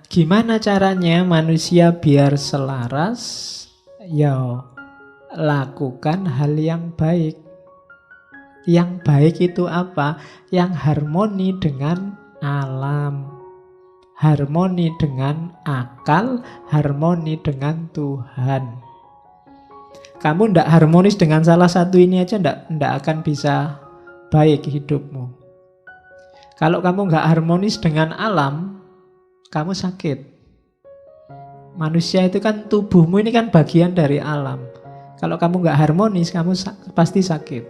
Gimana caranya manusia biar selaras? Ya, lakukan hal yang baik. Yang baik itu apa? Yang harmoni dengan alam, harmoni dengan akal, harmoni dengan Tuhan. Kamu tidak harmonis dengan salah satu ini aja, tidak akan bisa baik hidupmu. Kalau kamu nggak harmonis dengan alam, kamu sakit. Manusia itu kan, tubuhmu ini kan bagian dari alam. Kalau kamu nggak harmonis, kamu pasti sakit.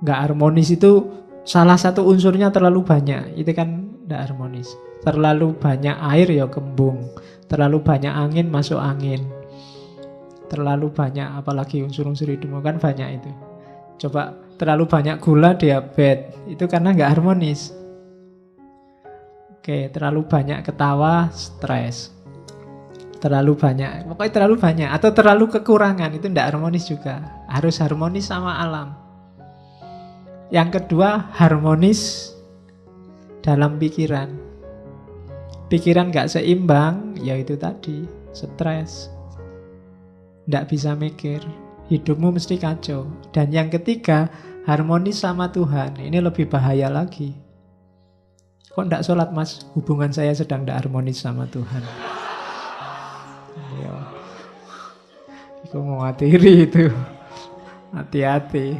Nggak harmonis itu salah satu unsurnya terlalu banyak, itu kan nggak harmonis. Terlalu banyak air ya kembung, terlalu banyak angin masuk angin, terlalu banyak apalagi unsur-unsur hidupmu kan banyak itu. Coba terlalu banyak gula, diabetes, itu karena nggak harmonis. Oke, terlalu banyak ketawa, stres. Terlalu banyak, pokoknya terlalu banyak. Atau terlalu kekurangan, itu tidak harmonis juga. Harus harmonis sama alam. Yang kedua, harmonis dalam pikiran. Pikiran gak seimbang, ya itu tadi, stres. Tidak bisa mikir, hidupmu mesti kacau. Dan yang ketiga, harmonis sama Tuhan. Ini lebih bahaya lagi. Kok tidak sholat mas? Hubungan saya sedang tidak harmonis sama Tuhan. Ayo. Aku mau ngatiri itu. Hati-hati.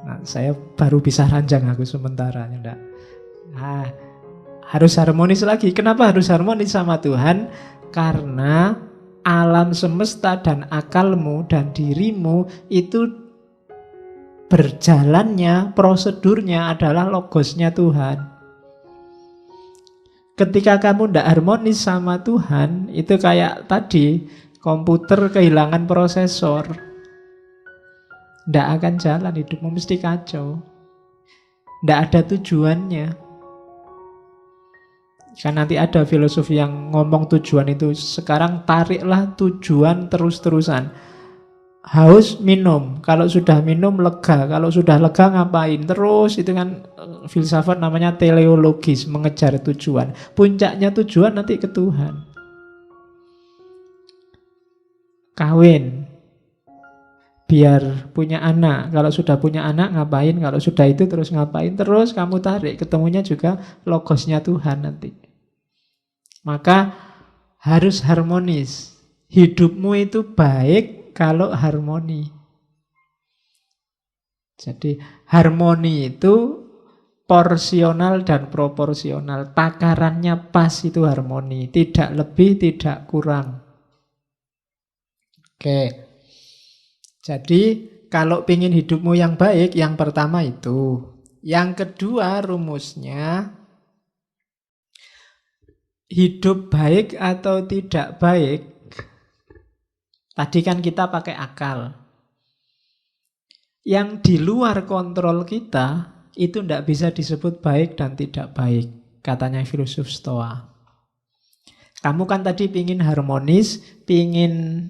Nah, saya baru bisa ranjang aku sementara. Nah, harus harmonis lagi. Kenapa harus harmonis sama Tuhan? Karena alam semesta dan akalmu dan dirimu itu berjalannya, prosedurnya adalah logosnya Tuhan. Ketika kamu tidak harmonis sama Tuhan, itu kayak tadi, komputer kehilangan prosesor. Tidak akan jalan, hidupmu mesti kacau. Tidak ada tujuannya. Kan nanti ada filosofi yang ngomong tujuan itu. Sekarang tariklah tujuan terus-terusan. Haus, minum. Kalau sudah minum, lega. Kalau sudah lega, ngapain? Terus, itu kan filsafat namanya teleologis, mengejar tujuan. Puncaknya tujuan nanti ke Tuhan. Kawin, biar punya anak. Kalau sudah punya anak, ngapain? Kalau sudah itu terus ngapain? Terus kamu tarik, ketemunya juga logosnya Tuhan nanti. Maka harus harmonis. Hidupmu itu baik kalau harmoni. Jadi harmoni itu porsional dan proporsional. Takarannya pas itu harmoni. Tidak lebih, tidak kurang. Oke. Jadi kalau ingin hidupmu yang baik, yang pertama itu. Yang kedua rumusnya, hidup baik atau tidak baik. Tadi kan kita pakai akal. Yang di luar kontrol kita, itu tidak bisa disebut baik dan tidak baik. Katanya filosof Stoa. Kamu kan tadi pingin harmonis dengan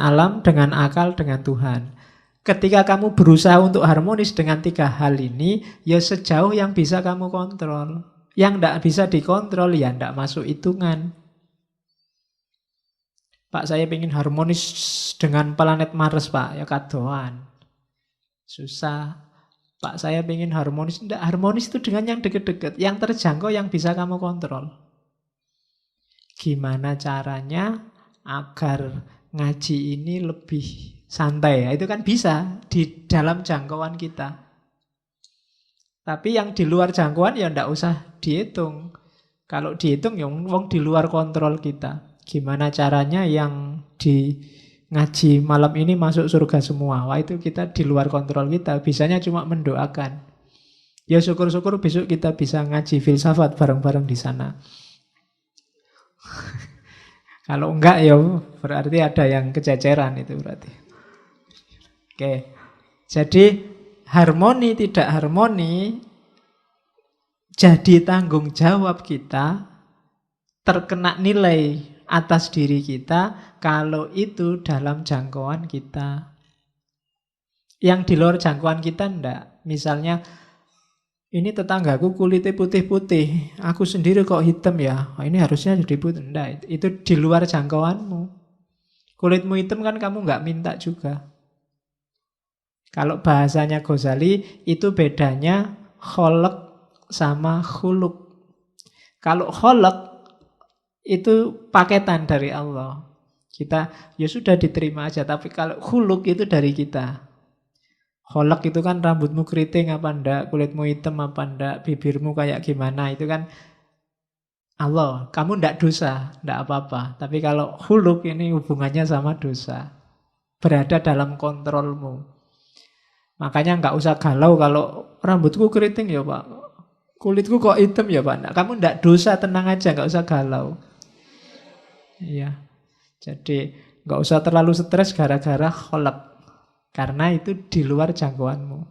alam, dengan akal, dengan Tuhan. Ketika kamu berusaha untuk harmonis dengan tiga hal ini, ya sejauh yang bisa kamu kontrol. Yang tidak bisa dikontrol, ya tidak masuk hitungan. Pak, saya ingin harmonis dengan planet Mars, Pak. Ya kadoan. Susah. Pak, saya ingin harmonis. Tidak, harmonis itu dengan yang deket-deket. Yang terjangkau, yang bisa kamu kontrol. Gimana caranya agar ngaji ini lebih santai? Ya, itu kan bisa di dalam jangkauan kita. Tapi yang di luar jangkauan ya tidak usah dihitung. Kalau dihitung ya wong di luar kontrol kita. Gimana caranya yang di ngaji malam ini masuk surga semua? Wah, itu kita di luar kontrol kita. Bisanya cuma mendoakan. Ya syukur-syukur besok kita bisa ngaji filsafat bareng-bareng di sana. Kalau enggak ya berarti ada yang kececeran itu berarti. Oke. Jadi harmoni tidak harmoni jadi tanggung jawab kita, terkena nilai atas diri kita kalau itu dalam jangkauan kita. Yang di luar jangkauan kita enggak. Misalnya Ini tetanggaku kulitnya putih-putih, aku sendiri kok hitam ya. Oh, ini harusnya jadi putih. Enggak, itu di luar jangkauanmu. Kulitmu hitam kan kamu nggak minta juga. Kalau bahasanya Ghazali, itu bedanya kholq sama khuluk. Kalau kholq itu paketan dari Allah. Kita ya sudah diterima aja, tapi kalau khuluk itu dari kita. Kholq itu kan rambutmu keriting apa enggak, kulitmu hitam apa enggak, bibirmu kayak gimana, itu kan Allah. Kamu enggak dosa, enggak apa-apa. Tapi kalau khuluk ini hubungannya sama dosa. Berada dalam kontrolmu. Makanya enggak usah galau kalau rambutku keriting ya Pak. Kulitku kok hitam ya Pak. Nah, kamu enggak dosa, tenang aja, enggak usah galau. Iya. Jadi enggak usah terlalu stres gara-gara kholq. Karena itu di luar jangkauanmu.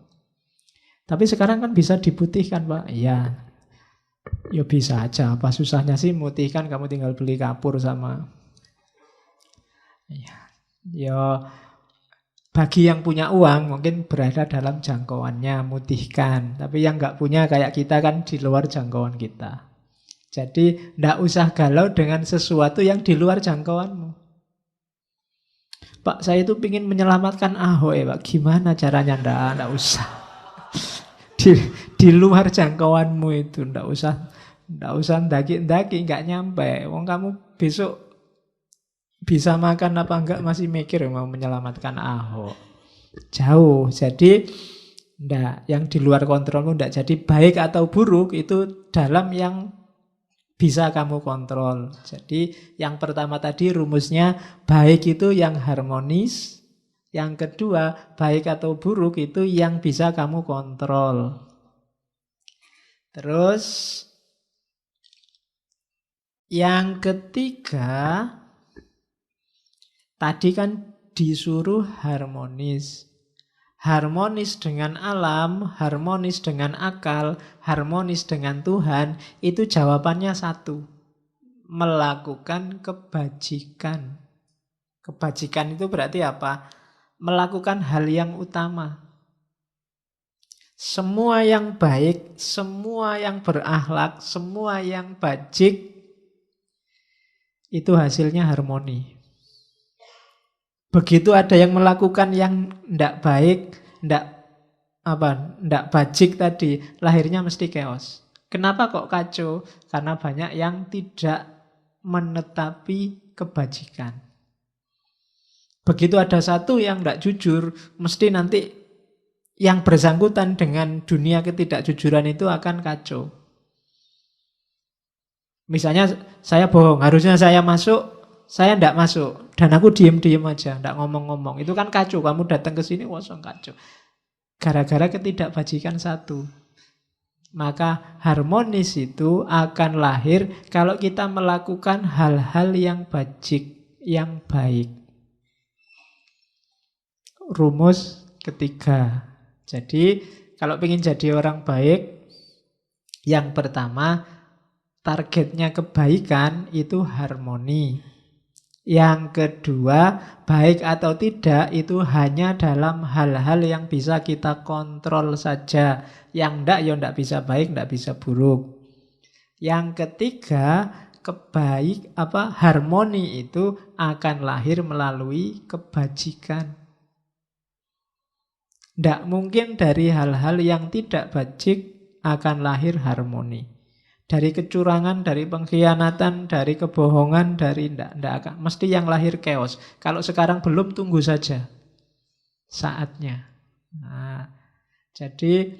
Tapi sekarang kan bisa diputihkan Pak. Iya. Ya bisa aja. Apa susahnya sih mutihkan, kamu tinggal beli kapur sama. Iya. Ya bagi yang punya uang mungkin berada dalam jangkauannya, mutihkan. Tapi yang nggak punya kayak kita kan di luar jangkauan kita. Jadi nggak usah galau dengan sesuatu yang di luar jangkauanmu. Pak, saya itu ingin menyelamatkan Ahok ya Pak. Gimana caranya? Nggak usah. Di luar jangkauanmu itu. Nggak usah ndaki-ndaki, nggak nyampe. Wong kamu besok bisa makan apa enggak masih mikir mau menyelamatkan Ahok. Jauh. Jadi ndak, yang di luar kontrolmu ndak. Jadi baik atau buruk itu dalam yang bisa kamu kontrol. Jadi yang pertama tadi rumusnya baik itu yang harmonis. Yang kedua baik atau buruk itu yang bisa kamu kontrol. Terus yang ketiga, tadi kan disuruh harmonis. Harmonis dengan alam, harmonis dengan akal, harmonis dengan Tuhan, itu jawabannya satu. Melakukan kebajikan. Kebajikan itu berarti apa? Melakukan hal yang utama. Semua yang baik, semua yang berakhlak, semua yang bajik, itu hasilnya harmoni. Begitu ada yang melakukan yang tidak baik, tidak bajik tadi, lahirnya mesti chaos. Kenapa kok kacau? Karena banyak yang tidak menetapi kebajikan. Begitu ada satu yang tidak jujur, mesti nanti yang bersangkutan dengan dunia ketidakjujuran itu akan kacau. Misalnya saya bohong, harusnya saya masuk, saya tidak masuk, dan aku diem-diem aja, tidak ngomong-ngomong. Itu kan kacau, kamu datang ke sini, kosong kacau. Gara-gara ketidakbajikan satu. Maka harmonis itu akan lahir kalau kita melakukan hal-hal yang bajik, yang baik. Rumus ketiga. Jadi, kalau ingin jadi orang baik, yang pertama, targetnya kebaikan itu harmoni. Yang kedua, baik atau tidak itu hanya dalam hal-hal yang bisa kita kontrol saja. Yang enggak, ya enggak bisa baik, enggak bisa buruk. Yang ketiga, harmoni itu akan lahir melalui kebajikan. Enggak mungkin dari hal-hal yang tidak bajik akan lahir harmoni. Dari kecurangan, dari pengkhianatan, dari kebohongan, dari ndak akan. Mesti yang lahir chaos. Kalau sekarang belum, tunggu saja saatnya. Nah, jadi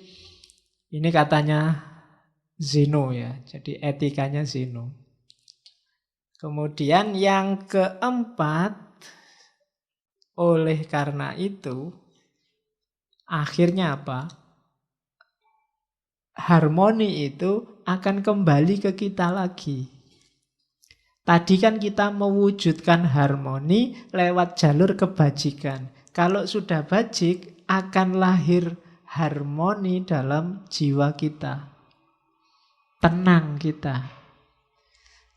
ini katanya Zeno ya. Jadi etikanya Zeno. Kemudian yang keempat, oleh karena itu, akhirnya apa? Harmoni itu akan kembali ke kita lagi. Tadi kan kita mewujudkan harmoni lewat jalur kebajikan. Kalau sudah bajik, akan lahir harmoni dalam jiwa kita. Tenang kita.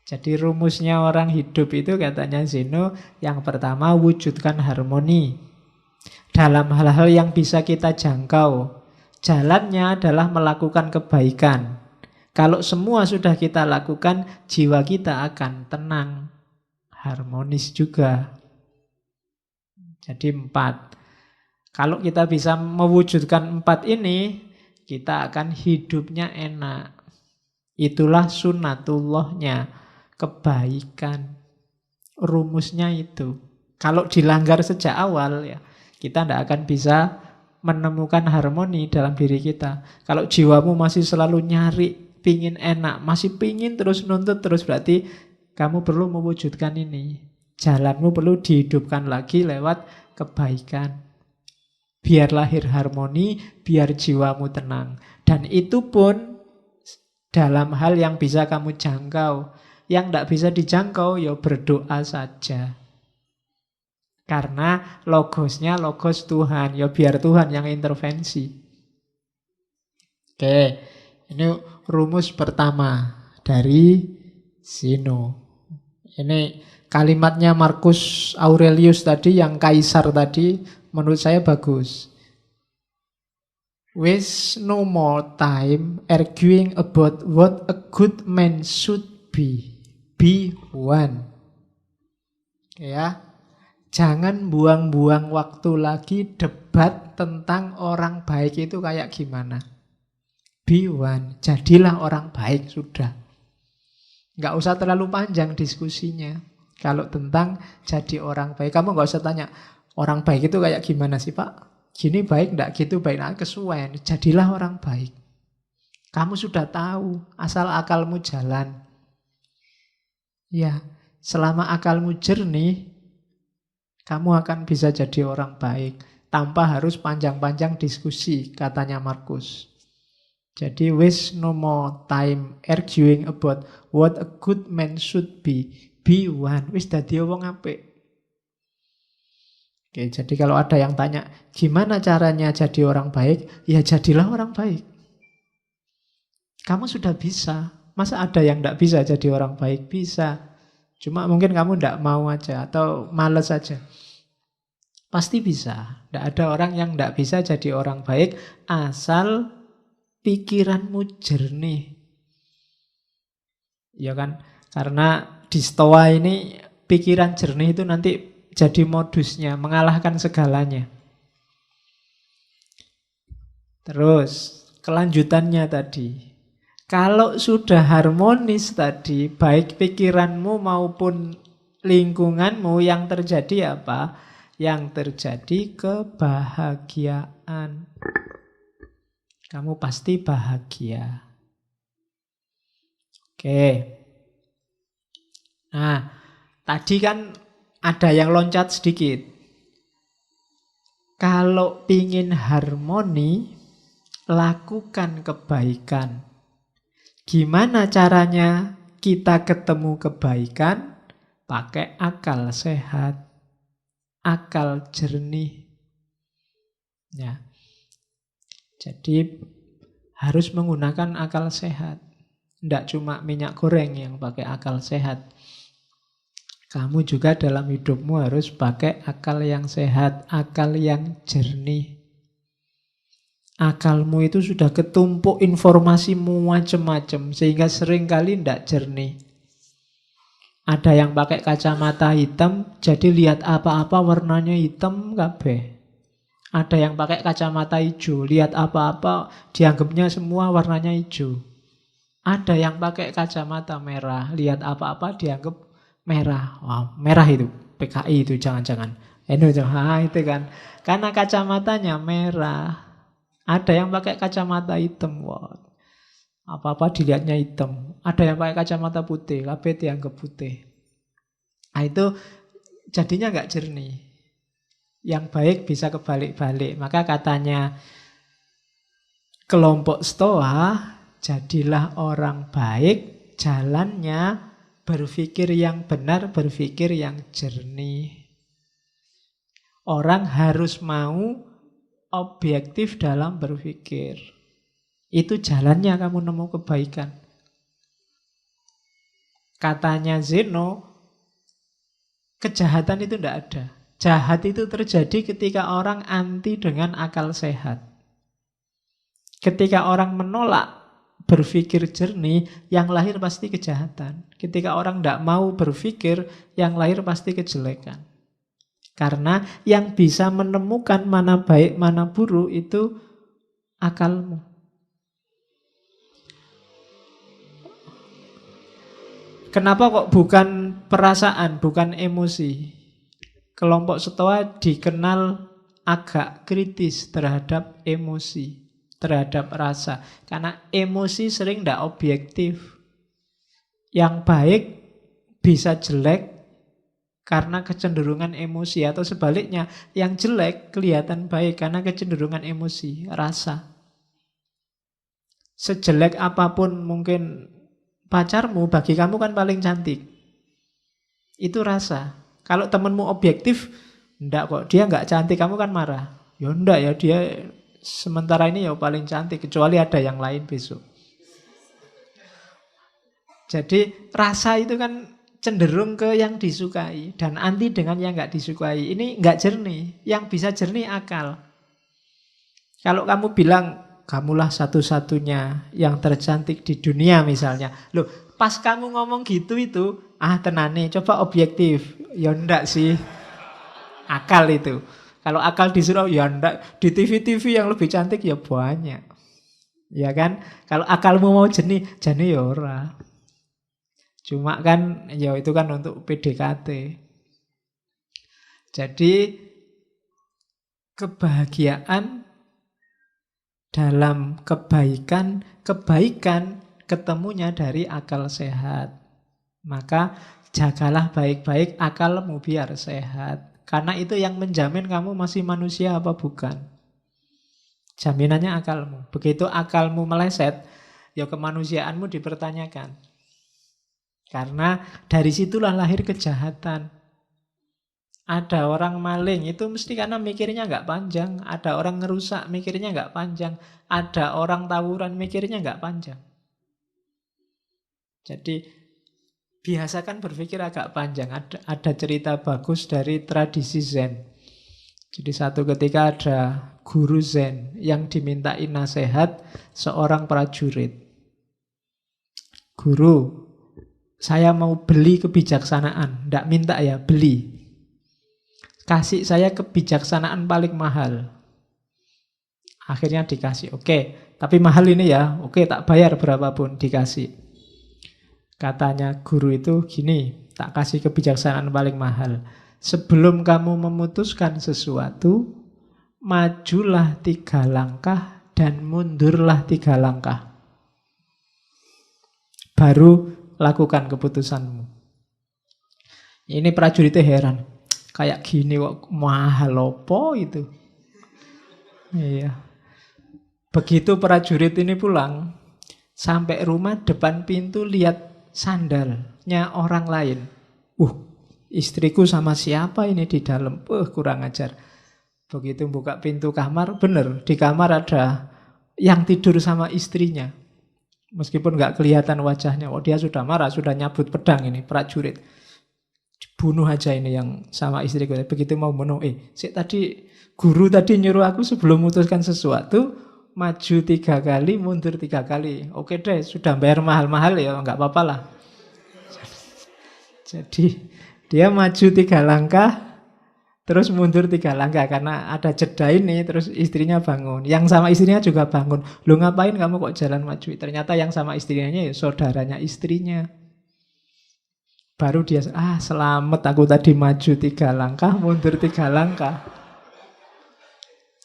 Jadi rumusnya orang hidup itu katanya Zeno, yang pertama wujudkan harmoni dalam hal-hal yang bisa kita jangkau. Jalannya adalah melakukan kebaikan. Kalau semua sudah kita lakukan, jiwa kita akan tenang, harmonis juga. Jadi 4. Kalau kita bisa mewujudkan 4 ini, kita akan hidupnya enak. Itulah sunnatullahnya, kebaikan. Rumusnya itu. Kalau dilanggar sejak awal, ya kita tidak akan bisa menemukan harmoni dalam diri kita. Kalau jiwamu masih selalu nyari, pingin enak, masih pingin terus nuntut terus, berarti kamu perlu mewujudkan ini. Jalanmu perlu dihidupkan lagi lewat kebaikan. Biar lahir harmoni, biar jiwamu tenang. Dan itu pun dalam hal yang bisa kamu jangkau. Yang tidak bisa dijangkau, ya berdoa saja. Karena logosnya logos Tuhan. Ya biar Tuhan yang intervensi. Oke, ini rumus pertama dari Zeno. Ini kalimatnya Marcus Aurelius tadi, yang kaisar tadi, menurut saya bagus. Waste no more time arguing about what a good man should be. Be one. Ya, jangan buang-buang waktu lagi debat tentang orang baik itu kayak gimana. Be one. Jadilah orang baik sudah. Nggak usah terlalu panjang diskusinya. Kalau tentang jadi orang baik, kamu nggak usah tanya, orang baik itu kayak gimana sih Pak? Gini baik enggak, gitu baik enggak, kesuwen. Jadilah orang baik. Kamu sudah tahu, asal akalmu jalan. Ya, selama akalmu jernih, kamu akan bisa jadi orang baik. Tanpa harus panjang-panjang diskusi, katanya Markus. Jadi, waste no more time arguing about what a good man should be. Be one. Wis dadi wong apik. Oke, jadi kalau ada yang tanya, gimana caranya jadi orang baik? Ya jadilah orang baik. Kamu sudah bisa. Masa ada yang tidak bisa jadi orang baik? Bisa. Cuma mungkin kamu tidak mau aja atau malas aja. Pasti bisa. Tidak ada orang yang tidak bisa jadi orang baik asal pikiranmu jernih. Ya kan? Karena di Stoa ini pikiran jernih itu nanti jadi modusnya, mengalahkan segalanya. Terus, kelanjutannya tadi. Kalau sudah harmonis tadi, baik pikiranmu maupun lingkunganmu, yang terjadi apa? Yang terjadi kebahagiaan. Kamu pasti bahagia. Oke. Nah, tadi kan ada yang loncat sedikit. Kalau pingin harmoni, lakukan kebaikan. Gimana caranya kita ketemu kebaikan? Pakai akal sehat, akal jernih. Ya. Jadi harus menggunakan akal sehat. Tidak cuma minyak goreng yang pakai akal sehat. Kamu juga dalam hidupmu harus pakai akal yang sehat, akal yang jernih. Akalmu itu sudah ketumpuk informasimu macam-macam, sehingga seringkali tidak jernih. Ada yang pakai kacamata hitam, jadi lihat apa-apa warnanya hitam kabeh. Ada yang pakai kacamata hijau, lihat apa-apa dianggapnya semua warnanya hijau. Ada yang pakai kacamata merah, lihat apa-apa dianggap merah. Wow, merah itu PKI itu jangan-jangan. Itu kan. Karena kacamatanya merah. Ada yang pakai kacamata hitam. Wow. Apa-apa dilihatnya hitam. Ada yang pakai kacamata putih, kabeh dianggap putih. Nah, itu jadinya nggak jernih. Yang baik bisa kebalik-balik. Maka katanya kelompok Stoa, jadilah orang baik, jalannya berpikir yang benar, berpikir yang jernih. Orang harus mau objektif dalam berpikir. Itu jalannya kamu nemu kebaikan. Katanya Zeno, kejahatan itu tidak ada. Jahat itu terjadi ketika orang anti dengan akal sehat. Ketika orang menolak berpikir jernih, yang lahir pasti kejahatan. Ketika orang tidak mau berpikir, yang lahir pasti kejelekan. Karena yang bisa menemukan mana baik, mana buruk itu akalmu. Kenapa kok bukan perasaan, bukan emosi? Kelompok Stoa dikenal agak kritis terhadap emosi, terhadap rasa. Karena emosi sering tidak objektif. Yang baik bisa jelek karena kecenderungan emosi. Atau sebaliknya, yang jelek kelihatan baik karena kecenderungan emosi, rasa. Sejelek apapun mungkin pacarmu, bagi kamu kan paling cantik. Itu rasa. Kalau temenmu objektif, enggak kok, dia enggak cantik, kamu kan marah. Ya enggak ya, dia sementara ini ya paling cantik, kecuali ada yang lain besok. Jadi rasa itu kan cenderung ke yang disukai dan anti dengan yang enggak disukai. Ini enggak jernih, yang bisa jernih akal. Kalau kamu bilang, kamulah satu-satunya yang tercantik di dunia misalnya. Loh, pas kamu ngomong gitu itu, tenane, coba objektif. Ya enggak sih. Akal itu. Kalau akal disuruh, ya enggak. Di TV-TV yang lebih cantik ya banyak. Ya kan? Kalau akalmu mau jernih ya ora. Cuma kan, ya itu kan untuk PDKT. Jadi, kebahagiaan dalam kebaikan ketemunya dari akal sehat. Maka jagalah baik-baik akalmu biar sehat. Karena itu yang menjamin kamu masih manusia apa bukan. Jaminannya akalmu. Begitu akalmu meleset, ya kemanusiaanmu dipertanyakan. Karena dari situlah lahir kejahatan. Ada orang maling, itu mesti karena mikirnya nggak panjang. Ada orang ngerusak, mikirnya nggak panjang. Ada orang tawuran, mikirnya nggak panjang. Jadi, biasakan berpikir agak panjang. Ada cerita bagus dari tradisi Zen. Jadi satu ketika ada guru Zen yang dimintai nasihat seorang prajurit. Guru, saya mau beli kebijaksanaan. Nggak minta ya, beli. Kasih saya kebijaksanaan paling mahal. Akhirnya dikasih. Oke, tapi mahal ini ya. Oke, tak bayar berapapun, dikasih. Katanya guru itu gini, tak kasih kebijaksanaan paling mahal. Sebelum kamu memutuskan sesuatu, majulah 3 langkah dan mundurlah 3 langkah. Baru lakukan keputusanmu. Ini prajuritnya heran. Kayak gini kok mahal apa itu? Iya. Begitu prajurit ini pulang, sampai rumah depan pintu lihat sandalnya orang lain. Istriku sama siapa ini di dalam? Kurang ajar. Begitu buka pintu kamar, bener di kamar ada yang tidur sama istrinya. Meskipun nggak kelihatan wajahnya, dia sudah marah, sudah nyabut pedang ini prajurit. Bunuh aja ini yang sama istriku. Begitu mau bunuh, tadi guru tadi nyuruh aku sebelum memutuskan sesuatu, maju 3 kali, mundur 3 kali. Oke deh, sudah bayar mahal-mahal ya, nggak apa-apa lah. Jadi dia maju 3 langkah, terus mundur 3 langkah karena ada jeda ini, terus istrinya bangun. Yang sama istrinya juga bangun. Lu ngapain kamu kok jalan maju? Ternyata yang sama istrinya ya saudaranya istrinya. Baru dia, selamat aku tadi maju 3 langkah, mundur 3 langkah.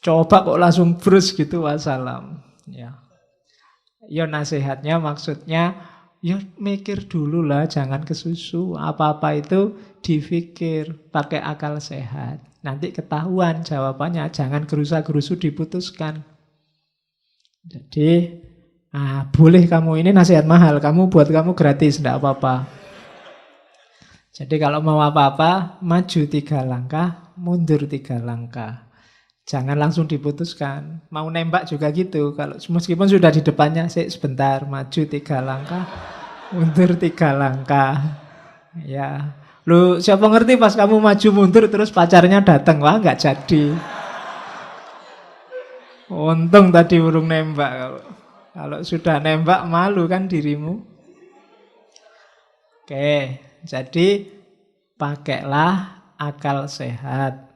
Coba kok langsung brus gitu, wassalam. Ya nasihatnya maksudnya, ya mikir dulu lah, jangan kesusu. Apa-apa itu dipikir, pakai akal sehat. Nanti ketahuan jawabannya, jangan gerusa-gerusu diputuskan. Jadi, boleh kamu, ini nasihat mahal, buat kamu gratis, enggak apa-apa. Jadi kalau mau apa-apa, maju 3 langkah, mundur 3 langkah. Jangan langsung diputuskan. Mau nembak juga gitu. Kalau meskipun sudah di depannya, sebentar, maju 3 langkah, mundur 3 langkah. Ya, lu siapa ngerti pas kamu maju mundur terus pacarnya datang, wah nggak jadi. Untung tadi urung nembak. Kalau sudah nembak malu kan dirimu. Oke, jadi pakailah akal sehat.